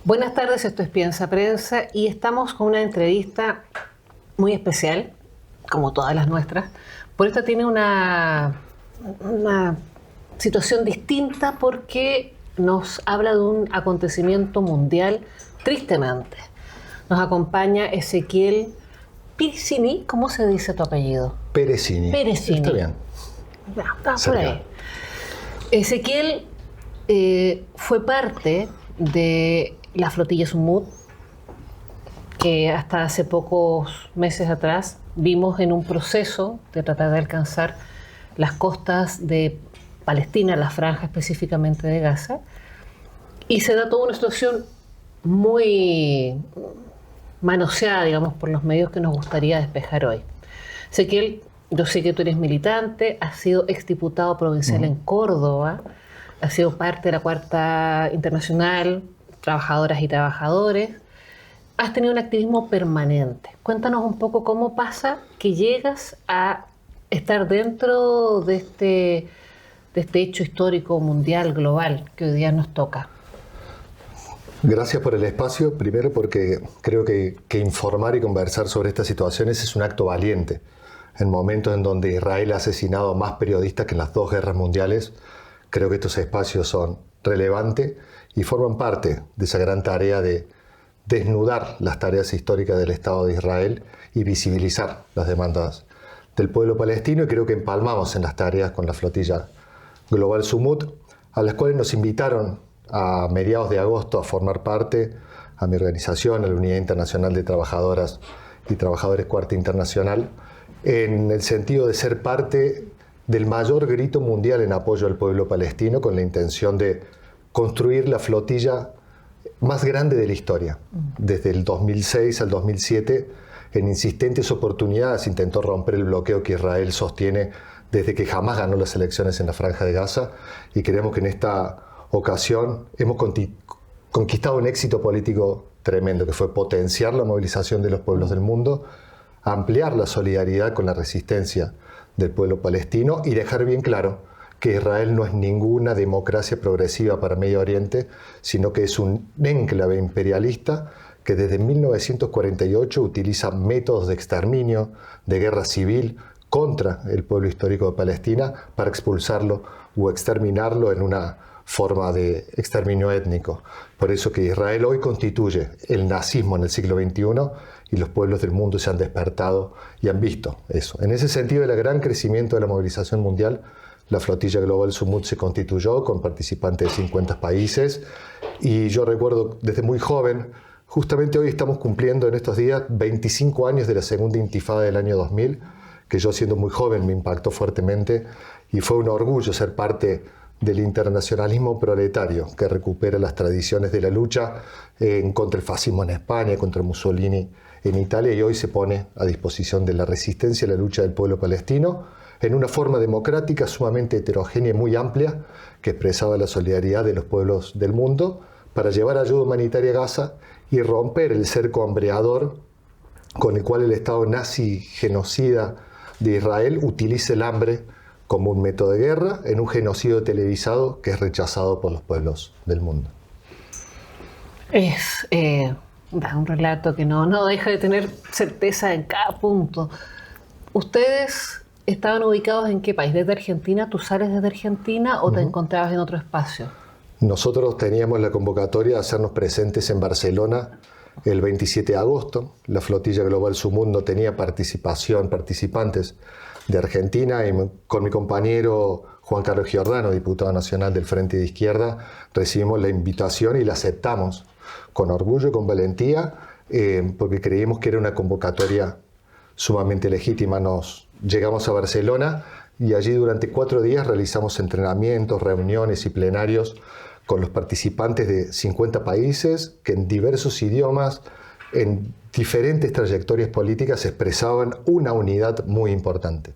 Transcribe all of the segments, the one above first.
Buenas tardes, esto es Piensa Prensa y estamos con una entrevista muy especial, como todas las nuestras. Por esta tiene una situación distinta porque nos habla de un acontecimiento mundial, tristemente. Nos acompaña Ezequiel Piricini. ¿Cómo se dice tu apellido? Perecini. Perecini. Está bien. Está por ahí. Ezequiel fue parte de la flotilla Sumut, que hasta hace pocos meses atrás vimos en un proceso de tratar de alcanzar las costas de Palestina, la franja específicamente de Gaza, y se da toda una situación muy manoseada, digamos, por los medios que nos gustaría despejar hoy. Ezequiel, yo sé que tú eres militante, has sido exdiputado provincial en Córdoba, has sido parte de la Cuarta Internacional, trabajadoras y trabajadores, has tenido un activismo permanente. Cuéntanos un poco cómo pasa que llegas a estar dentro de este hecho histórico mundial, global, que hoy día nos toca. Gracias por el espacio, primero porque creo que informar y conversar sobre estas situaciones es un acto valiente. En momentos en donde Israel ha asesinado a más periodistas que en las dos guerras mundiales, creo que estos espacios son relevantes y forman parte de esa gran tarea de desnudar las tareas históricas del Estado de Israel y visibilizar las demandas del pueblo palestino, y creo que empalmamos en las tareas con la flotilla global Sumut, a las cuales nos invitaron a mediados de agosto a formar parte a mi organización, a la Unidad Internacional de Trabajadoras y Trabajadores Cuarta Internacional, en el sentido de ser parte del mayor grito mundial en apoyo al pueblo palestino, con la intención de construir la flotilla más grande de la historia. Desde el 2006 al 2007, en insistentes oportunidades intentó romper el bloqueo que Israel sostiene desde que jamás ganó las elecciones en la Franja de Gaza, y creemos que en esta ocasión hemos conquistado un éxito político tremendo, que fue potenciar la movilización de los pueblos del mundo, ampliar la solidaridad con la resistencia del pueblo palestino y dejar bien claro que Israel no es ninguna democracia progresiva para Medio Oriente, sino que es un enclave imperialista que desde 1948 utiliza métodos de exterminio, de guerra civil contra el pueblo histórico de Palestina para expulsarlo o exterminarlo en una forma de exterminio étnico. Por eso que Israel hoy constituye el nazismo en el siglo XXI, y los pueblos del mundo se han despertado y han visto eso. En ese sentido, el gran crecimiento de la movilización mundial, la flotilla global Sumut se constituyó con participantes de 50 países, y yo recuerdo desde muy joven, justamente hoy estamos cumpliendo en estos días 25 años de la segunda intifada del año 2000, que yo siendo muy joven me impactó fuertemente, y fue un orgullo ser parte del internacionalismo proletario que recupera las tradiciones de la lucha contra el fascismo en España, contra Mussolini en Italia, y hoy se pone a disposición de la resistencia y la lucha del pueblo palestino en una forma democrática sumamente heterogénea y muy amplia, que expresaba la solidaridad de los pueblos del mundo para llevar ayuda humanitaria a Gaza y romper el cerco hambreador con el cual el Estado nazi genocida de Israel utiliza el hambre como un método de guerra en un genocidio televisado que es rechazado por los pueblos del mundo. Es un relato que no deja de tener certeza en cada punto. ¿Ustedes estaban ubicados en qué país? ¿Desde Argentina? ¿Tú sales desde Argentina o te encontrabas en otro espacio? Nosotros teníamos la convocatoria de hacernos presentes en Barcelona el 27 de agosto. La flotilla global Sumut no tenía participantes de Argentina, y con mi compañero Juan Carlos Giordano, diputado nacional del Frente de Izquierda, recibimos la invitación y la aceptamos con orgullo y con valentía, porque creímos que era una convocatoria sumamente legítima. Llegamos a Barcelona y allí durante 4 días realizamos entrenamientos, reuniones y plenarios con los participantes de 50 países que en diversos idiomas, en diferentes trayectorias políticas, expresaban una unidad muy importante.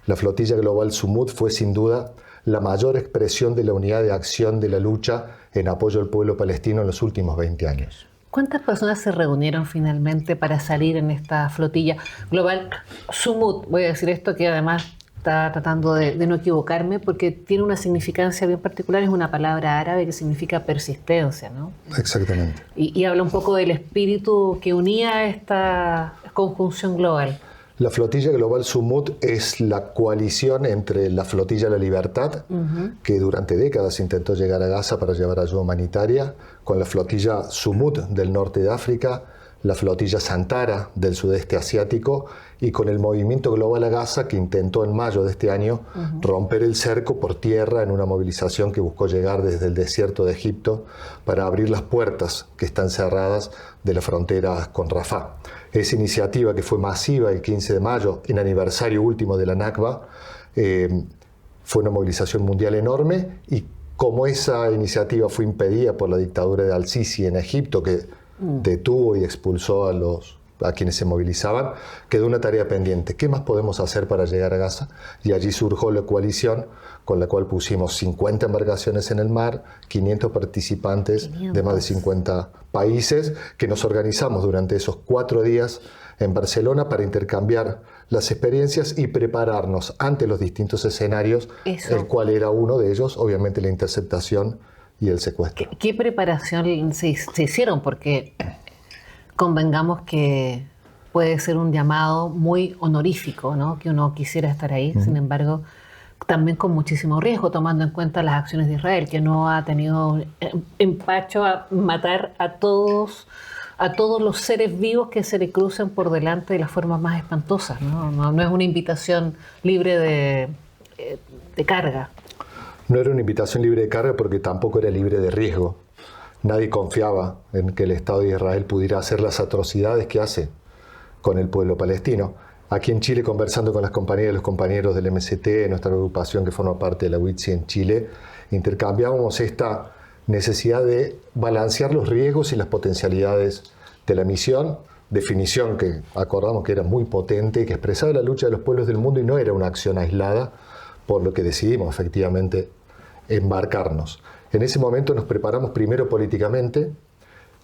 La flotilla global Sumut fue sin duda la mayor expresión de la unidad de acción de la lucha en apoyo al pueblo palestino en los últimos 20 años. ¿Cuántas personas se reunieron finalmente para salir en esta flotilla global Sumut? Voy a decir esto, que además Estaba tratando de no equivocarme porque tiene una significancia bien particular, es una palabra árabe que significa persistencia, ¿no? Exactamente. Y habla un poco del espíritu que unía esta conjunción global. La Flotilla Global Sumut es la coalición entre la Flotilla La Libertad, que durante décadas intentó llegar a Gaza para llevar ayuda humanitaria, con la Flotilla Sumut del norte de África, la Flotilla Santara del sudeste asiático y con el Movimiento Global a Gaza, que intentó en mayo de este año romper el cerco por tierra en una movilización que buscó llegar desde el desierto de Egipto para abrir las puertas que están cerradas de la frontera con Rafah. Esa iniciativa, que fue masiva el 15 de mayo, en aniversario último de la Nakba, fue una movilización mundial enorme, y como esa iniciativa fue impedida por la dictadura de Al-Sisi en Egipto, que detuvo y expulsó a quienes se movilizaban, quedó una tarea pendiente. ¿Qué más podemos hacer para llegar a Gaza? Y allí surgió la coalición, con la cual pusimos 50 embarcaciones en el mar, 500 participantes de más de 50 países, que nos organizamos durante esos 4 días en Barcelona para intercambiar las experiencias y prepararnos ante los distintos escenarios, el cual era uno de ellos, obviamente, la interceptación y el secuestro. ¿Qué preparación se hicieron? Porque convengamos que puede ser un llamado muy honorífico, ¿no? Que uno quisiera estar ahí, sin embargo, también con muchísimo riesgo, tomando en cuenta las acciones de Israel, que no ha tenido empacho a matar a todos los seres vivos que se le crucen por delante de las formas más espantosas, ¿no? No es una invitación libre de carga. No era una invitación libre de carga porque tampoco era libre de riesgo. Nadie confiaba en que el Estado de Israel pudiera hacer las atrocidades que hace con el pueblo palestino. Aquí en Chile, conversando con las compañeras y los compañeros del MST, nuestra agrupación que forma parte de la UITSI en Chile, intercambiábamos esta necesidad de balancear los riesgos y las potencialidades de la misión, definición que acordamos que era muy potente, que expresaba la lucha de los pueblos del mundo y no era una acción aislada, por lo que decidimos efectivamente embarcarnos. En ese momento nos preparamos primero políticamente,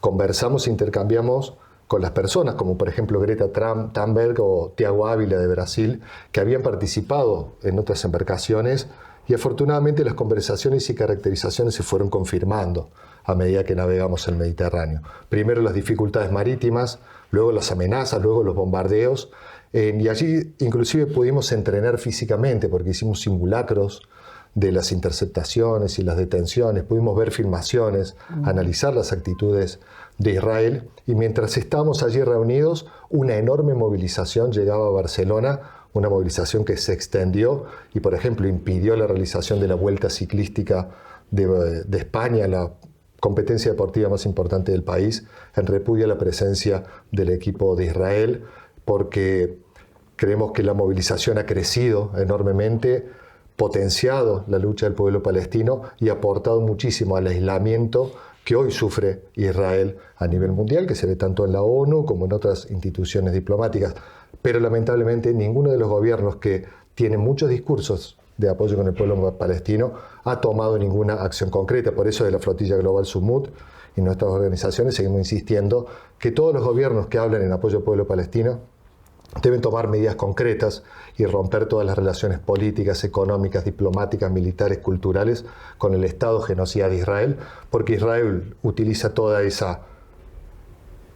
conversamos e intercambiamos con las personas, como por ejemplo Greta Thunberg o Tiago Ávila de Brasil, que habían participado en otras embarcaciones, y afortunadamente las conversaciones y caracterizaciones se fueron confirmando a medida que navegamos el Mediterráneo. Primero las dificultades marítimas, luego las amenazas, luego los bombardeos, y allí inclusive pudimos entrenar físicamente porque hicimos simulacros de las interceptaciones y las detenciones, pudimos ver filmaciones, analizar las actitudes de Israel, y mientras estábamos allí reunidos, una enorme movilización llegaba a Barcelona, una movilización que se extendió y, por ejemplo, impidió la realización de la Vuelta Ciclística de España, la competencia deportiva más importante del país, en repudio a la presencia del equipo de Israel, porque creemos que la movilización ha crecido enormemente, potenciado la lucha del pueblo palestino y aportado muchísimo al aislamiento que hoy sufre Israel a nivel mundial, que se ve tanto en la ONU como en otras instituciones diplomáticas. Pero lamentablemente ninguno de los gobiernos que tienen muchos discursos de apoyo con el pueblo palestino ha tomado ninguna acción concreta. Por eso de la Flotilla Global Sumut y nuestras organizaciones seguimos insistiendo que todos los gobiernos que hablan en apoyo al pueblo palestino deben tomar medidas concretas y romper todas las relaciones políticas, económicas, diplomáticas, militares, culturales con el Estado genocida de Israel, porque Israel utiliza toda esa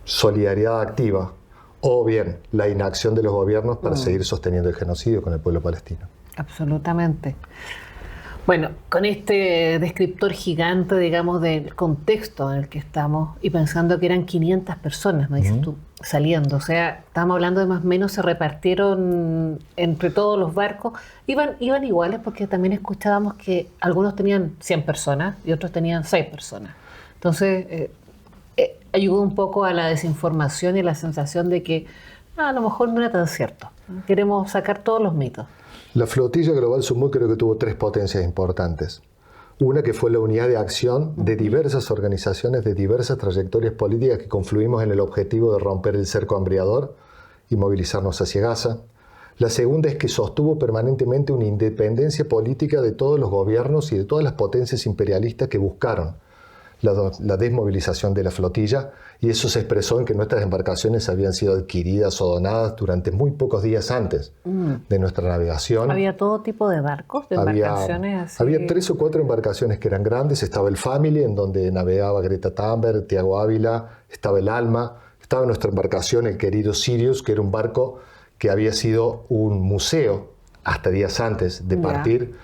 solidaridad activa o bien la inacción de los gobiernos para seguir sosteniendo el genocidio con el pueblo palestino. Absolutamente. Bueno, con este descriptor gigante, digamos, del contexto en el que estamos, y pensando que eran 500 personas, me dices tú, saliendo, o sea, estamos hablando de más o menos, se repartieron entre todos los barcos, iban iguales, porque también escuchábamos que algunos tenían 100 personas y otros tenían 6 personas. Entonces, ayudó un poco a la desinformación y la sensación de que a lo mejor no era tan cierto. Queremos sacar todos los mitos. La Flotilla Global Sumut creo que tuvo 3 potencias importantes. Una que fue la unidad de acción de diversas organizaciones, de diversas trayectorias políticas que confluimos en el objetivo de romper el cerco hambriador y movilizarnos hacia Gaza. La segunda es que sostuvo permanentemente una independencia política de todos los gobiernos y de todas las potencias imperialistas que buscaron la desmovilización de la flotilla, y eso se expresó en que nuestras embarcaciones habían sido adquiridas o donadas durante muy pocos días antes de nuestra navegación. ¿Había todo tipo de barcos, de embarcaciones así? Había 3 o 4 embarcaciones que eran grandes. Estaba el Family, en donde navegaba Greta Thunberg, Tiago Ávila, estaba el Alma, estaba nuestra embarcación, el querido Sirius, que era un barco que había sido un museo hasta días antes de partir.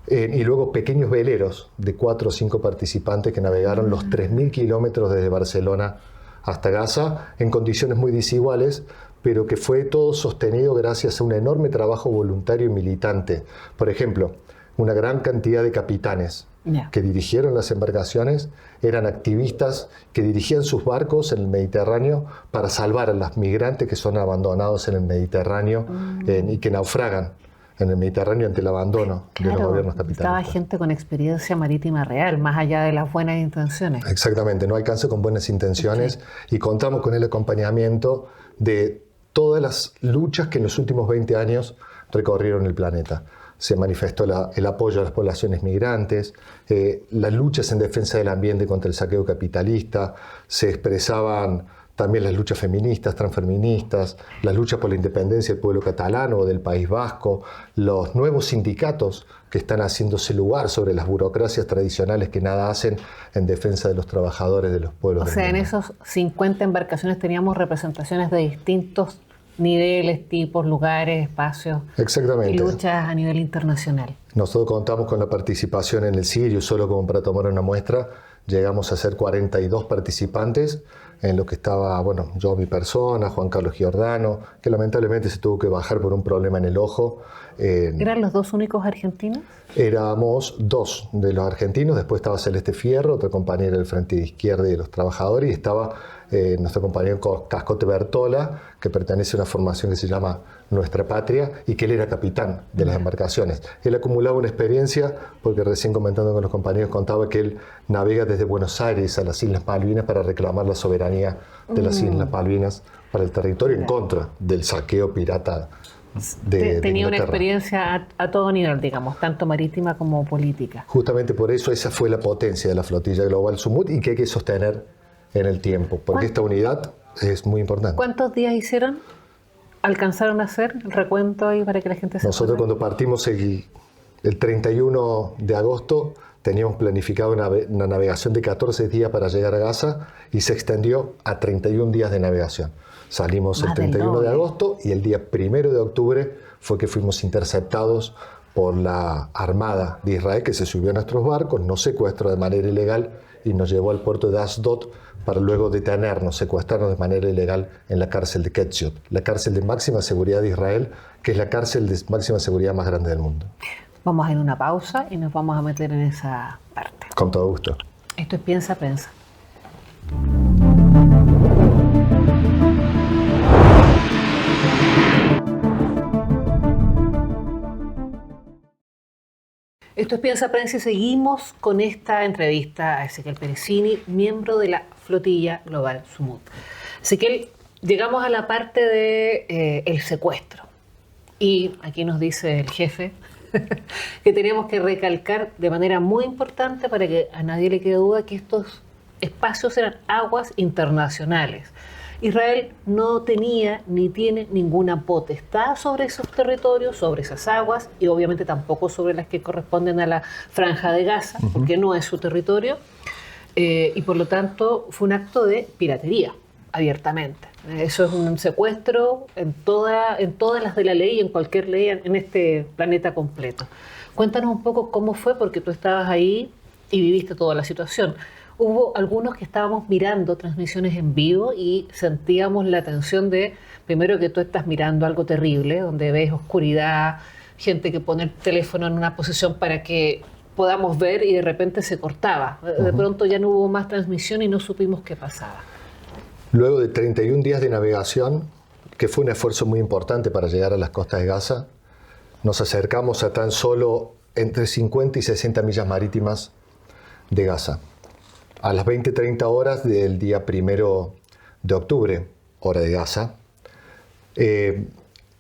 Y luego pequeños veleros de 4 o 5 participantes que navegaron los 3.000 kilómetros desde Barcelona hasta Gaza en condiciones muy desiguales, pero que fue todo sostenido gracias a un enorme trabajo voluntario y militante. Por ejemplo, una gran cantidad de capitanes que dirigieron las embarcaciones eran activistas que dirigían sus barcos en el Mediterráneo para salvar a los migrantes que son abandonados en el Mediterráneo y que naufragan en el Mediterráneo ante el abandono de los gobiernos capitalistas. Estaba gente con experiencia marítima real, más allá de las buenas intenciones. Exactamente, no alcanza con buenas intenciones, y contamos con el acompañamiento de todas las luchas que en los últimos 20 años recorrieron el planeta. Se manifestó el apoyo a las poblaciones migrantes, las luchas en defensa del ambiente contra el saqueo capitalista, se expresaban también las luchas feministas, transfeministas, las luchas por la independencia del pueblo catalano o del País Vasco, los nuevos sindicatos que están haciéndose lugar sobre las burocracias tradicionales que nada hacen en defensa de los trabajadores de los pueblos. O sea, en esos 50 embarcaciones teníamos representaciones de distintos niveles, tipos, lugares, espacios. Exactamente. Y luchas a nivel internacional. Nosotros contamos con la participación en el Sirius, solo como para tomar una muestra, llegamos a ser 42 participantes, en lo que estaba, bueno, yo, mi persona, Juan Carlos Giordano, que lamentablemente se tuvo que bajar por un problema en el ojo. ¿Eran los 2 únicos argentinos? Éramos 2 de los argentinos, después estaba Celeste Fierro, otra compañera del Frente de Izquierda y de los Trabajadores, y estaba nuestro compañero Cascote Bertola, que pertenece a una formación que se llama Nuestra Patria, y que él era capitán de las embarcaciones. Él acumulaba una experiencia, porque recién comentando con los compañeros contaba que él navega desde Buenos Aires a las Islas Malvinas para reclamar la soberanía de las Islas Malvinas para el territorio en contra del saqueo pirata de Tenía una Inglaterra. experiencia a todo nivel, digamos, tanto marítima como política. Justamente por eso esa fue la potencia de la flotilla global Sumut, y que hay que sostener en el tiempo, porque esta unidad es muy importante. ¿Cuántos días hicieron? ¿Alcanzaron a hacer el recuento ahí para que la gente se Nosotros acuerde? cuando partimos el 31 de agosto teníamos planificado una navegación de 14 días para llegar a Gaza, y se extendió a 31 días de navegación. Salimos el 31 de agosto, y el día 1 de octubre fue que fuimos interceptados por la Armada de Israel, que se subió a nuestros barcos, nos secuestró de manera ilegal y nos llevó al puerto de Asdod para luego detenernos, secuestrarnos de manera ilegal en la cárcel de Ketziot, la cárcel de máxima seguridad de Israel, que es la cárcel de máxima seguridad más grande del mundo. Vamos a ir a una pausa y nos vamos a meter en esa parte. Con todo gusto. Esto es Piensa, Pensa. Esto es Piensa, Pensa, y seguimos con esta entrevista a Ezequiel Peresini, miembro de la Flotilla Global Sumut. Ezequiel, llegamos a la parte de el secuestro. Y aquí nos dice el jefe que teníamos que recalcar de manera muy importante, para que a nadie le quede duda, que estos espacios eran aguas internacionales. Israel no tenía ni tiene ninguna potestad sobre esos territorios, sobre esas aguas, y obviamente tampoco sobre las que corresponden a la Franja de Gaza, porque no es su territorio, y por lo tanto fue un acto de piratería, abiertamente. Eso es un secuestro en todas las de la ley, en cualquier ley en este planeta completo. Cuéntanos un poco cómo fue, porque tú estabas ahí y viviste toda la situación. Hubo algunos que estábamos mirando transmisiones en vivo y sentíamos la tensión de, primero, que tú estás mirando algo terrible, donde ves oscuridad, gente que pone el teléfono en una posición para que podamos ver, y de repente se cortaba. De pronto ya no hubo más transmisión y no supimos qué pasaba. Luego de 31 días de navegación, que fue un esfuerzo muy importante para llegar a las costas de Gaza, nos acercamos a tan solo entre 50 y 60 millas marítimas de Gaza. A las 20:30 horas del día 1 de octubre, hora de Gaza,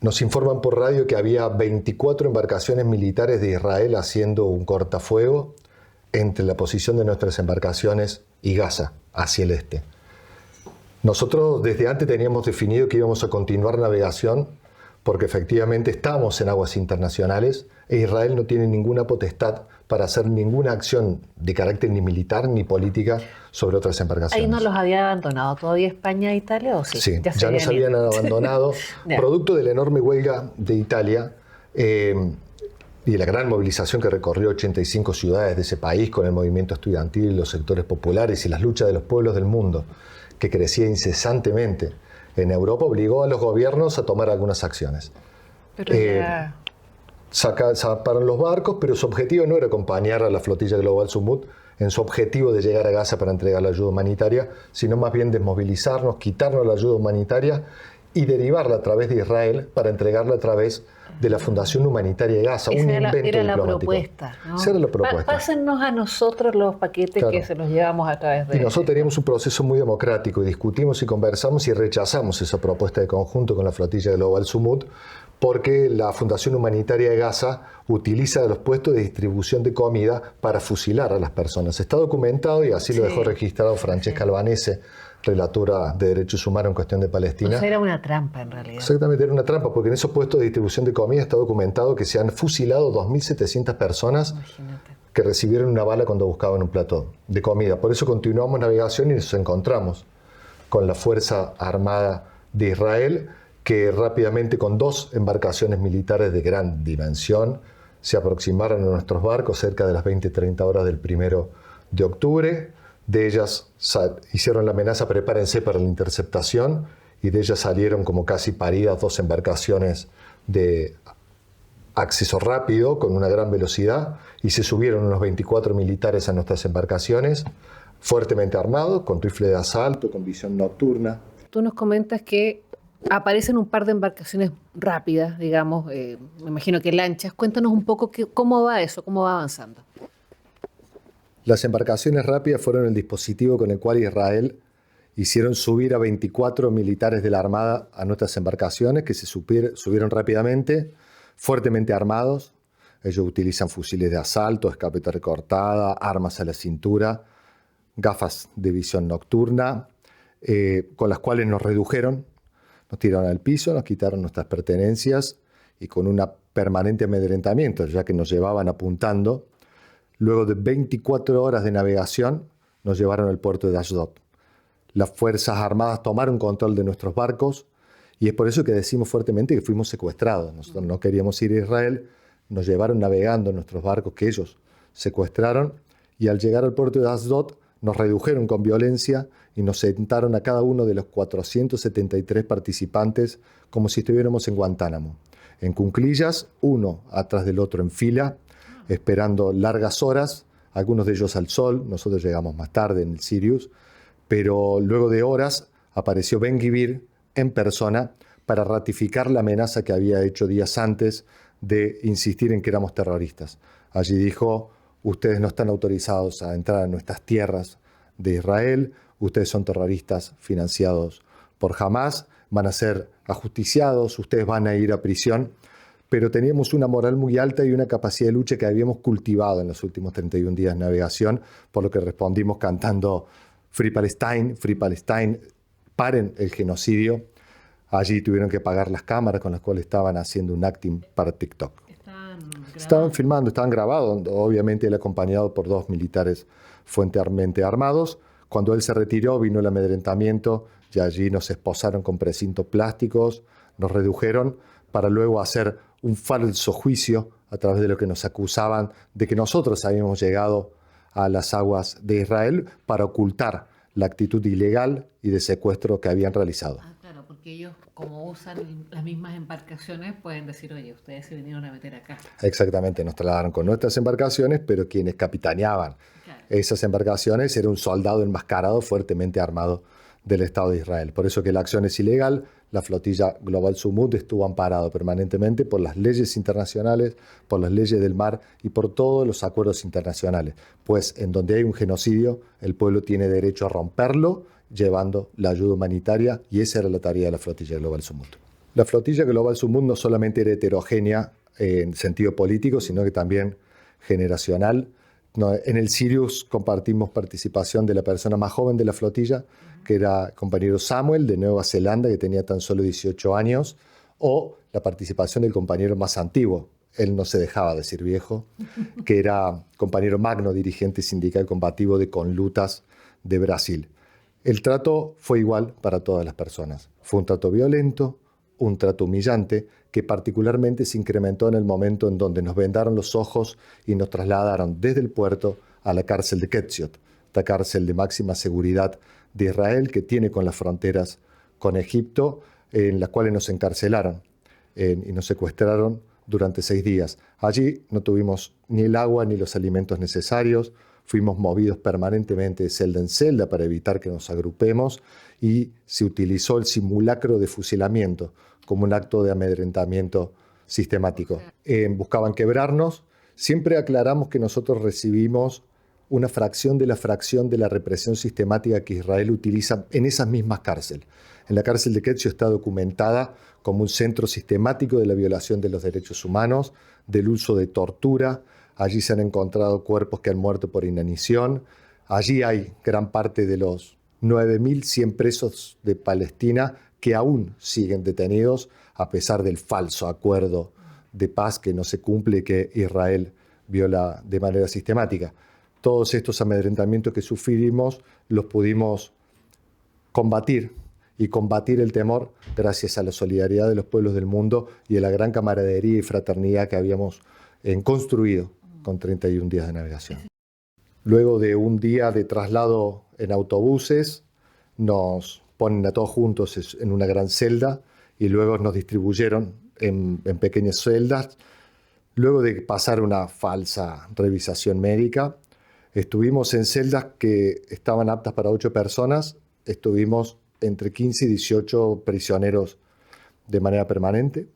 nos informan por radio que había 24 embarcaciones militares de Israel haciendo un cortafuego entre la posición de nuestras embarcaciones y Gaza hacia el este. Nosotros desde antes teníamos definido que íbamos a continuar navegación porque efectivamente estamos en aguas internacionales e Israel no tiene ninguna potestad para hacer ninguna acción de carácter ni militar ni política sobre otras embarcaciones. ¿Ahí no los había abandonado todavía España e Italia o sí? Sí, ya nos habían abandonado, producto de la enorme huelga de Italia y de la gran movilización que recorrió 85 ciudades de ese país con el movimiento estudiantil, los sectores populares y las luchas de los pueblos del mundo, que crecía incesantemente en Europa, obligó a los gobiernos a tomar algunas acciones. Pero ya... Zarparon los barcos, pero su objetivo no era acompañar a la flotilla Global Sumut en su objetivo de llegar a Gaza para entregar la ayuda humanitaria, sino más bien desmovilizarnos, quitarnos la ayuda humanitaria y derivarla a través de Israel para entregarla a través de la Fundación Humanitaria de Gaza, un invento era la diplomático. Propuesta, ¿no? Esa era la propuesta. Pásennos a nosotros los paquetes que se los llevamos a través de... Y nosotros teníamos un proceso muy democrático y discutimos y conversamos y rechazamos esa propuesta de conjunto con la flotilla Global Sumut porque la Fundación Humanitaria de Gaza utiliza los puestos de distribución de comida para fusilar a las personas. Está documentado y así lo dejó registrado Francesca Albanese, relatora de Derechos Humanos en cuestión de Palestina. Entonces era una trampa en realidad. Exactamente, era una trampa, porque en esos puestos de distribución de comida está documentado que se han fusilado 2.700 personas. Imagínate. Que recibieron una bala cuando buscaban un plato de comida. Por eso continuamos navegación y nos encontramos con la Fuerza Armada de Israel, que rápidamente con 2 embarcaciones militares de gran dimensión se aproximaron a nuestros barcos cerca de las 20-30 horas del 1 de octubre. De ellas hicieron la amenaza, prepárense para la interceptación, y de ellas salieron como casi paridas 2 embarcaciones de acceso rápido con una gran velocidad y se subieron unos 24 militares a nuestras embarcaciones, fuertemente armados, con rifle de asalto, con visión nocturna. Tú nos comentas que aparecen un par de embarcaciones rápidas, digamos, me imagino que lanchas. Cuéntanos un poco cómo va eso, cómo va avanzando. Las embarcaciones rápidas fueron el dispositivo con el cual Israel hicieron subir a 24 militares de la Armada a nuestras embarcaciones, que se subieron rápidamente, fuertemente armados. Ellos utilizan fusiles de asalto, escopeta recortada, armas a la cintura, gafas de visión nocturna, con las cuales nos redujeron, nos tiraron al piso, nos quitaron nuestras pertenencias y con un permanente amedrentamiento, ya que nos llevaban apuntando. Luego de 24 horas de navegación, nos llevaron al puerto de Ashdod. Las Fuerzas Armadas tomaron control de nuestros barcos y es por eso que decimos fuertemente que fuimos secuestrados. Nosotros no queríamos ir a Israel, nos llevaron navegando en nuestros barcos que ellos secuestraron y al llegar al puerto de Ashdod nos redujeron con violencia y nos sentaron a cada uno de los 473 participantes como si estuviéramos en Guantánamo. En cuclillas, uno atrás del otro en fila, esperando largas horas, algunos de ellos al sol. Nosotros llegamos más tarde en el Sirius, pero luego de horas apareció Ben-Gvir en persona para ratificar la amenaza que había hecho días antes de insistir en que éramos terroristas. Allí dijo: ustedes no están autorizados a entrar a nuestras tierras de Israel, ustedes son terroristas financiados por Hamás, van a ser ajusticiados, ustedes van a ir a prisión. Pero teníamos una moral muy alta y una capacidad de lucha que habíamos cultivado en los últimos 31 días de navegación, por lo que respondimos cantando Free Palestine, paren el genocidio. Allí tuvieron que apagar las cámaras con las cuales estaban haciendo un acting para TikTok. Estaban filmando, estaban grabados, obviamente él acompañado por 2 militares fuertemente armados. Cuando él se retiró vino el amedrentamiento y allí nos esposaron con precintos plásticos, nos redujeron para luego hacer un falso juicio a través de lo que nos acusaban de que nosotros habíamos llegado a las aguas de Israel para ocultar la actitud ilegal y de secuestro que habían realizado. Claro, porque ellos, como usan las mismas embarcaciones, pueden decir: oye, ustedes se vinieron a meter acá. Exactamente, nos trasladaron con nuestras embarcaciones, pero quienes capitaneaban esas embarcaciones era un soldado enmascarado fuertemente armado del Estado de Israel. Por eso que la acción es ilegal. La flotilla Global Sumut estuvo amparado permanentemente por las leyes internacionales, por las leyes del mar y por todos los acuerdos internacionales. Pues en donde hay un genocidio, el pueblo tiene derecho a romperlo, llevando la ayuda humanitaria, y esa era la tarea de la flotilla Global Sumut. La flotilla Global Sumut no solamente era heterogénea en sentido político, sino que también generacional. No, en el Sirius compartimos participación de la persona más joven de la flotilla, que era el compañero Samuel de Nueva Zelanda, que tenía tan solo 18 años, o la participación del compañero más antiguo, él no se dejaba decir viejo, que era compañero Magno, dirigente sindical combativo de Conlutas de Brasil. El trato fue igual para todas las personas. Fue un trato violento, un trato humillante, que particularmente se incrementó en el momento en donde nos vendaron los ojos y nos trasladaron desde el puerto a la cárcel de Ketziot, esta cárcel de máxima seguridad de Israel que tiene con las fronteras con Egipto, en las cuales nos encarcelaron y nos secuestraron durante 6 días. Allí no tuvimos ni el agua ni los alimentos necesarios, fuimos movidos permanentemente de celda en celda para evitar que nos agrupemos y se utilizó el simulacro de fusilamiento como un acto de amedrentamiento sistemático. Buscaban quebrarnos. Siempre aclaramos que nosotros recibimos una fracción de la represión sistemática que Israel utiliza en esas mismas cárceles. En la cárcel de Ketziot está documentada como un centro sistemático de la violación de los derechos humanos, del uso de tortura. Allí se han encontrado cuerpos que han muerto por inanición. Allí hay gran parte de los 9.100 presos de Palestina que aún siguen detenidos a pesar del falso acuerdo de paz que no se cumple y que Israel viola de manera sistemática. Todos estos amedrentamientos que sufrimos los pudimos combatir y combatir el temor gracias a la solidaridad de los pueblos del mundo y a la gran camaradería y fraternidad que habíamos construido con 31 días de navegación. Luego de un día de traslado en autobuses, nos ponen a todos juntos en una gran celda y luego nos distribuyeron en pequeñas celdas. Luego de pasar una falsa revisación médica, estuvimos en celdas que estaban aptas para 8 personas, estuvimos entre 15 y 18 prisioneros de manera permanente.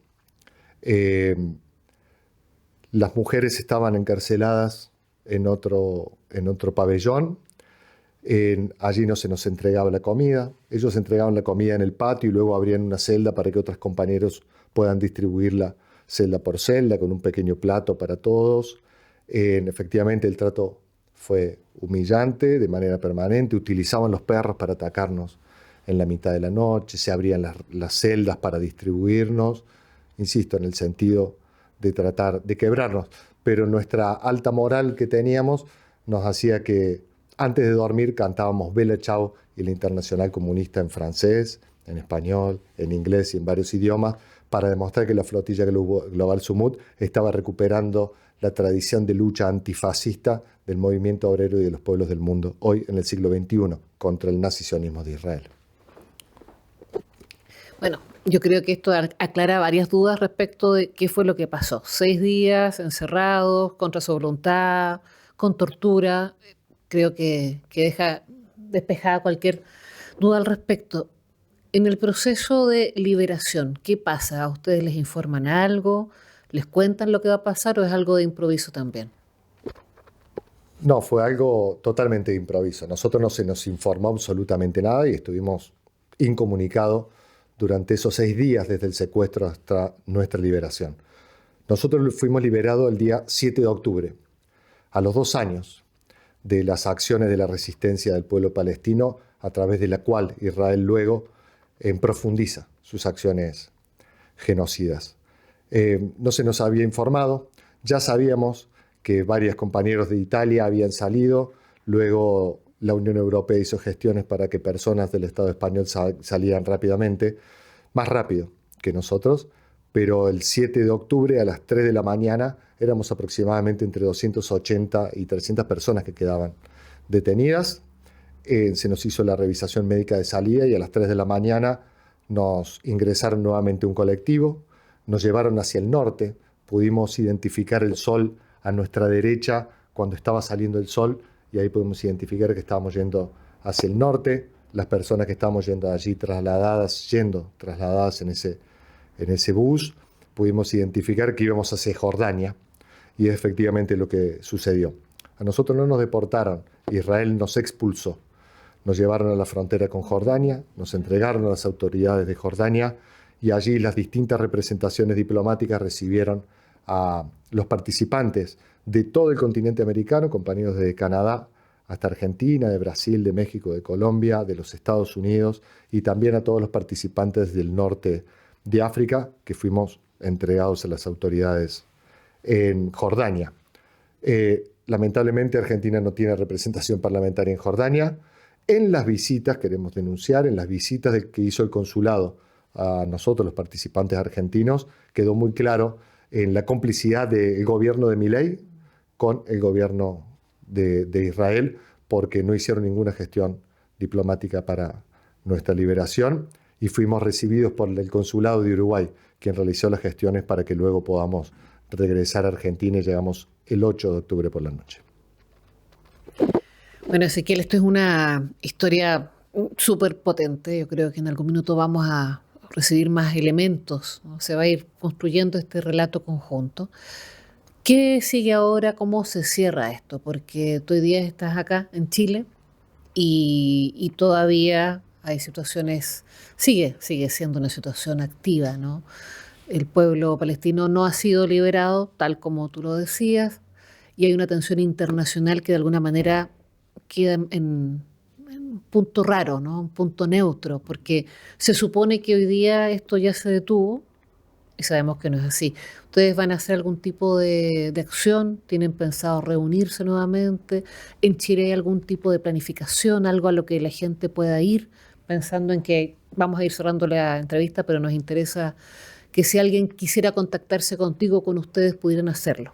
Las mujeres estaban encarceladas en otro pabellón. Allí no se nos entregaba la comida. Ellos entregaban la comida en el patio y luego abrían una celda para que otros compañeros puedan distribuirla celda por celda con un pequeño plato para todos. Efectivamente, el trato fue humillante de manera permanente. Utilizaban los perros para atacarnos en la mitad de la noche. Se abrían las celdas para distribuirnos. Insisto, en el sentido de tratar de quebrarnos. Pero nuestra alta moral que teníamos nos hacía que antes de dormir cantábamos Bella Ciao y la Internacional Comunista en francés, en español, en inglés y en varios idiomas para demostrar que la flotilla Global Sumut estaba recuperando la tradición de lucha antifascista del movimiento obrero y de los pueblos del mundo, hoy en el siglo XXI, contra el nazi-sionismo de Israel. Bueno, yo creo que esto aclara varias dudas respecto de qué fue lo que pasó. 6 días encerrados, contra su voluntad, con tortura. Creo que deja despejada cualquier duda al respecto. En el proceso de liberación, ¿qué pasa? ¿A ustedes les informan algo? ¿Les cuentan lo que va a pasar o es algo de improviso también? No, fue algo totalmente de improviso. Nosotros no se nos informó absolutamente nada y estuvimos incomunicados durante esos 6 días desde el secuestro hasta nuestra liberación. Nosotros fuimos liberados el día 7 de octubre, a los 2 años de las acciones de la resistencia del pueblo palestino, a través de la cual Israel luego profundiza sus acciones genocidas. No se nos había informado, ya sabíamos que varios compañeros de Italia habían salido, luego la Unión Europea hizo gestiones para que personas del Estado español salieran rápidamente, más rápido que nosotros, pero el 7 de octubre a las 3 de la mañana éramos aproximadamente entre 280 y 300 personas que quedaban detenidas. Se nos hizo la revisación médica de salida y a las 3 de la mañana nos ingresaron nuevamente un colectivo, nos llevaron hacia el norte, pudimos identificar el sol a nuestra derecha cuando estaba saliendo el sol y ahí pudimos identificar que estábamos yendo hacia el norte, las personas que estábamos yendo allí trasladadas en ese bus, pudimos identificar que íbamos hacia Jordania y es efectivamente lo que sucedió. A nosotros no nos deportaron, Israel nos expulsó. Nos llevaron a la frontera con Jordania, nos entregaron a las autoridades de Jordania y allí las distintas representaciones diplomáticas recibieron a los participantes de todo el continente americano, compañeros de Canadá hasta Argentina, de Brasil, de México, de Colombia, de los Estados Unidos, y también a todos los participantes del norte de África, que fuimos entregados a las autoridades en Jordania. Lamentablemente Argentina no tiene representación parlamentaria en Jordania. En las visitas, queremos denunciar, en las visitas que hizo el consulado a nosotros, los participantes argentinos, quedó muy claro en la complicidad del gobierno de Milei con el gobierno de Israel, porque no hicieron ninguna gestión diplomática para nuestra liberación, y fuimos recibidos por el consulado de Uruguay, quien realizó las gestiones para que luego podamos regresar a Argentina, y llegamos el 8 de octubre por la noche. Bueno, Ezequiel, esto es una historia súper potente. Yo creo que en algún minuto vamos a recibir más elementos, ¿no? Se va a ir construyendo este relato conjunto. ¿Qué sigue ahora? ¿Cómo se cierra esto? Porque tú hoy día estás acá en Chile y todavía hay situaciones, sigue siendo una situación activa, ¿no? El pueblo palestino no ha sido liberado, tal como tú lo decías, y hay una tensión internacional que de alguna manera queda en un punto raro, ¿no? Un punto neutro, porque se supone que hoy día esto ya se detuvo y sabemos que no es así. ¿Ustedes van a hacer algún tipo de acción? ¿Tienen pensado reunirse nuevamente? ¿En Chile hay algún tipo de planificación, algo a lo que la gente pueda ir? Pensando en que vamos a ir cerrando la entrevista, pero nos interesa que si alguien quisiera contactarse contigo, con ustedes, pudieran hacerlo.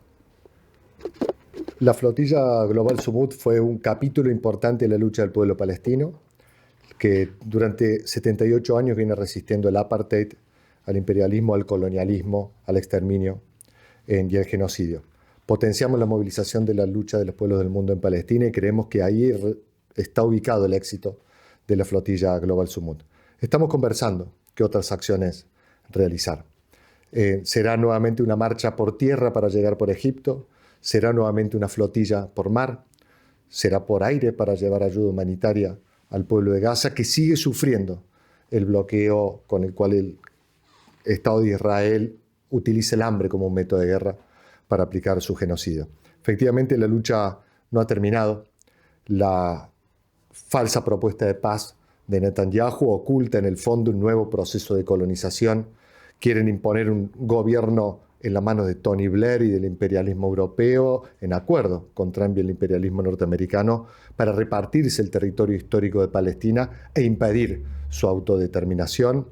La flotilla Global Sumut fue un capítulo importante de la lucha del pueblo palestino, que durante 78 años viene resistiendo el apartheid, al imperialismo, al colonialismo, al exterminio y al genocidio. Potenciamos la movilización de la lucha de los pueblos del mundo en Palestina y creemos que ahí está ubicado el éxito de la flotilla Global Sumut. Estamos conversando qué otras acciones realizar. Será nuevamente una marcha por tierra para llegar por Egipto, será nuevamente una flotilla por mar, será por aire para llevar ayuda humanitaria al pueblo de Gaza, que sigue sufriendo el bloqueo con el cual el Estado de Israel utiliza el hambre como un método de guerra para aplicar su genocidio. Efectivamente, la lucha no ha terminado. La falsa propuesta de paz de Netanyahu oculta en el fondo un nuevo proceso de colonización. Quieren imponer un gobierno en la mano de Tony Blair y del imperialismo europeo, en acuerdo con Trump y el imperialismo norteamericano, para repartirse el territorio histórico de Palestina e impedir su autodeterminación.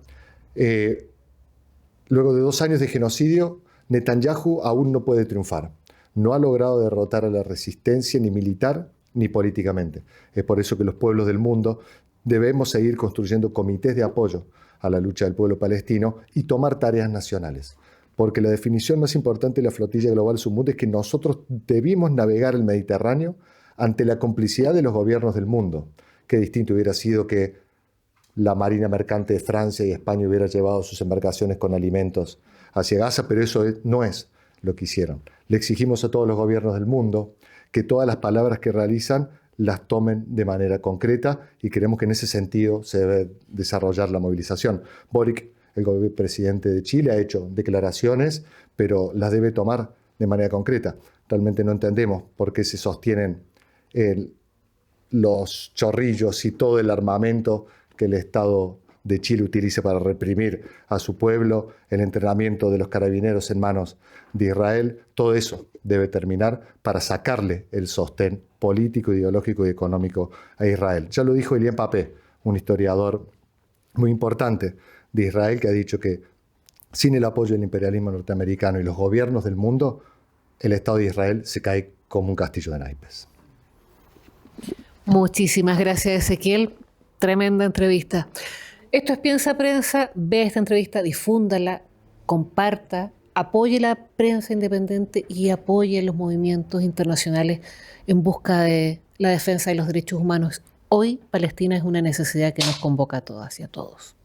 Luego de 2 años de genocidio, Netanyahu aún no puede triunfar. No ha logrado derrotar a la resistencia ni militar ni políticamente. Es por eso que los pueblos del mundo debemos seguir construyendo comités de apoyo a la lucha del pueblo palestino y tomar tareas nacionales. Porque la definición más importante de la flotilla Global Sumut es que nosotros debimos navegar el Mediterráneo ante la complicidad de los gobiernos del mundo. Qué distinto hubiera sido que la marina mercante de Francia y España hubiera llevado sus embarcaciones con alimentos hacia Gaza, pero eso no es lo que hicieron. Le exigimos a todos los gobiernos del mundo que todas las palabras que realizan las tomen de manera concreta, y creemos que en ese sentido se debe desarrollar la movilización. Boric, el presidente de Chile, ha hecho declaraciones, pero las debe tomar de manera concreta. Realmente no entendemos por qué se sostienen los chorrillos y todo el armamento que el Estado de Chile utilice para reprimir a su pueblo, el entrenamiento de los carabineros en manos de Israel. Todo eso debe terminar para sacarle el sostén político, ideológico y económico a Israel. Ya lo dijo Elian Papé, un historiador muy importante de Israel, que ha dicho que sin el apoyo del imperialismo norteamericano y los gobiernos del mundo, el Estado de Israel se cae como un castillo de naipes. Muchísimas gracias, Ezequiel. Tremenda entrevista. Esto es Piensa Prensa. Ve esta entrevista, difúndala, comparta, apoye la prensa independiente y apoye los movimientos internacionales en busca de la defensa de los derechos humanos. Hoy Palestina es una necesidad que nos convoca a todas y a todos.